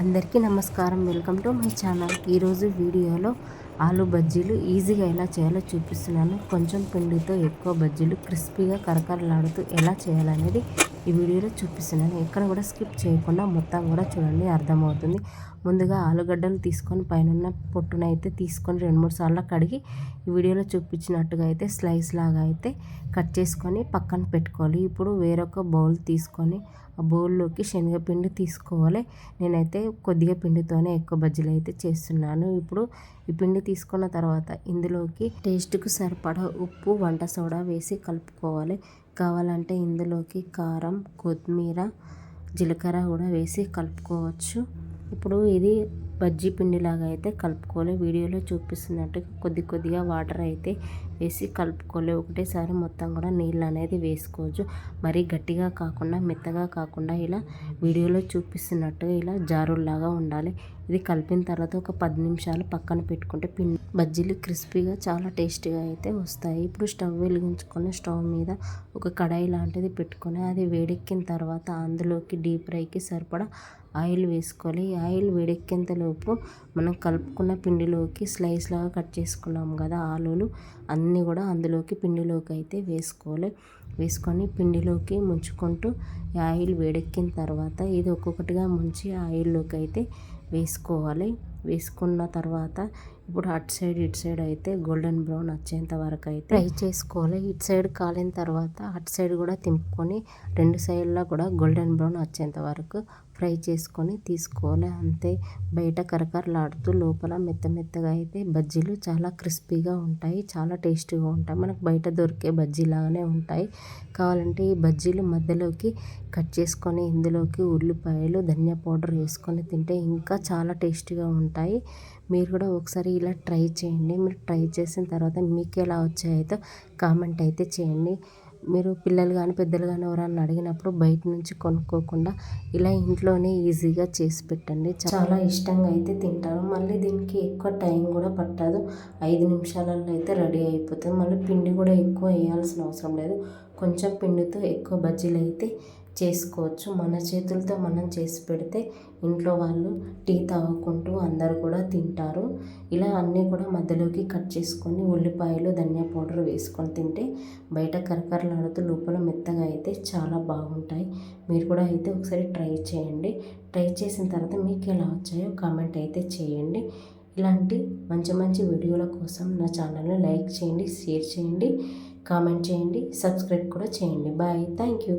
అందరికీ నమస్కారం. Welcome to my channel. ఈరోజు వీడియోలో ఆలు బజ్జీలు ఈజీగా ఎలా చేయాలో చూపిస్తున్నాను. కొంచెం పిండితో ఎక్కువ బజ్జీలు క్రిస్పీగా కరకరలాడుతూ ఎలా చేయాలనేది ఈ వీడియోలో చూపిస్తున్నాను. ఎక్కడ కూడా స్కిప్ చేయకుండా మొత్తం కూడా చూడండి, అర్థమవుతుంది. ముందుగా ఆలుగడ్డలు తీసుకొని పైన పొట్టునైతే తీసుకొని 2-3 సార్లు కడిగి ఈ వీడియోలో చూపించినట్టుగా అయితే స్లైస్ లాగా అయితే కట్ చేసుకొని పక్కన పెట్టుకోవాలి. ఇప్పుడు వేరొక బౌల్ తీసుకొని ఆ బౌల్లోకి శనగపిండి తీసుకోవాలి. నేనైతే కొద్దిగా పిండితోనే ఎక్కువ బజ్జీలు అయితే చేస్తున్నాను. ఇప్పుడు ఈ పిండి తీసుకున్న తర్వాత ఇందులోకి టేస్ట్కు సరిపడా ఉప్పు, వంట సోడా వేసి కలుపుకోవాలి. కావాలంటే ఇందులోకి కారం, కొత్తిమీర, జీలకర్ర కూడా వేసి కలుపుకోవచ్చు. ఇప్పుడు ఇది బజ్జీ పిండిలాగా అయితే కలుపుకోవాలి. వీడియోలో చూపిస్తున్నట్టు కొద్దిగా వాటర్ అయితే వేసి కలుపుకోవాలి. ఒకటేసారి మొత్తం కూడా నీళ్ళు అనేది వేసుకోవచ్చు. మరీ గట్టిగా కాకుండా మెత్తగా కాకుండా ఇలా వీడియోలో చూపిస్తున్నట్టుగా ఇలా జారుల్లాగా ఉండాలి. ఇది కలిపిన తర్వాత ఒక 10 నిమిషాలు పక్కన పెట్టుకుంటే బజ్జీలు క్రిస్పీగా చాలా టేస్టీగా అయితే వస్తాయి. ఇప్పుడు స్టవ్ వెలిగించుకొని స్టవ్ మీద ఒక కడాయి లాంటిది పెట్టుకొని అది వేడెక్కిన తర్వాత అందులోకి డీప్ ఫ్రైకి సరిపడా ఆయిల్ వేసుకోవాలి. ఆయిల్ వేడెక్కేంతలోపు మనం కలుపుకున్న పిండిలోకి స్లైస్ లాగా కట్ చేసుకున్నాం కదా ఆలులు, అన్నీ కూడా అందులోకి పిండిలోకి అయితే వేసుకోవాలి. వేసుకొని పిండిలోకి ముంచుకుంటూ ఆయిల్ వేడెక్కిన తర్వాత ఇది ఒక్కొక్కటిగా ముంచి ఆయిల్లోకి అయితే వేసుకోవాలి. వేసుకున్న తర్వాత ఇప్పుడు అటు సైడ్ ఇటు సైడ్ అయితే గోల్డెన్ బ్రౌన్ వచ్చేంత వరకు అయితే ఫ్రై చేసుకోవాలి. ఇటు సైడ్ కాలిన తర్వాత అటు సైడ్ కూడా తింపుకొని 2 సైడ్లా కూడా గోల్డెన్ బ్రౌన్ వచ్చేంత వరకు ఫ్రై చేసుకొని తీసుకోవాలి. అంతే, బయట కరకరలాడుతూ లోపల మెత్తగా అయితే బజ్జీలు చాలా క్రిస్పీగా ఉంటాయి, చాలా టేస్టీగా ఉంటాయి. మనకు బయట దొరికే బజ్జీలాగానే ఉంటాయి. కావాలంటే ఈ బజ్జీలు మధ్యలోకి కట్ చేసుకొని ఇందులోకి ఉల్లిపాయలు, ధనియా పౌడర్ వేసుకొని తింటే ఇంకా చాలా టేస్టీగా ఉంటాయి. మీరు కూడా ఒకసారి ఇలా ట్రై చేయండి. మీరు ట్రై చేసిన తర్వాత మీకు ఎలా వచ్చాయో కామెంట్ అయితే చేయండి. మీరు పిల్లలు కానీ పెద్దలు కానీ ఎవరైనా అడిగినప్పుడు బయట నుంచి కొనుక్కోకుండా ఇలా ఇంట్లోనే ఈజీగా చేసి పెట్టండి. చాలా ఇష్టంగా అయితే తింటారు. మళ్ళీ దీనికి ఎక్కువ టైం కూడా పట్టదు. 5 నిమిషాలలో అయితే రెడీ అయిపోతుంది. మళ్ళీ పిండి కూడా ఎక్కువ వేయాల్సిన అవసరం లేదు. కొంచెం పిండితో ఎక్కువ బజ్జీలు అయితే చేసుకోవచ్చు. మన చేతులతో మనం చేసి పెడితే ఇంట్లో వాళ్ళు టీ తాగుకుంటూ అందరు కూడా తింటారు. ఇలా అన్నీ కూడా మధ్యలోకి కట్ చేసుకొని ఉల్లిపాయలు, ధనియా పౌడర్ వేసుకొని తింటే బయట కరకరలాడుతూ లోపల మెత్తగా అయితే చాలా బాగుంటాయి. మీరు కూడా అయితే ఒకసారి ట్రై చేయండి. ట్రై చేసిన తర్వాత మీకు ఎలా వచ్చాయో కామెంట్ అయితే చేయండి. ఇలాంటి మంచి వీడియోల కోసం నా ఛానల్ని లైక్ చేయండి, షేర్ చేయండి, కామెంట్ చేయండి, సబ్స్క్రైబ్ కూడా చేయండి. Bye, thank you.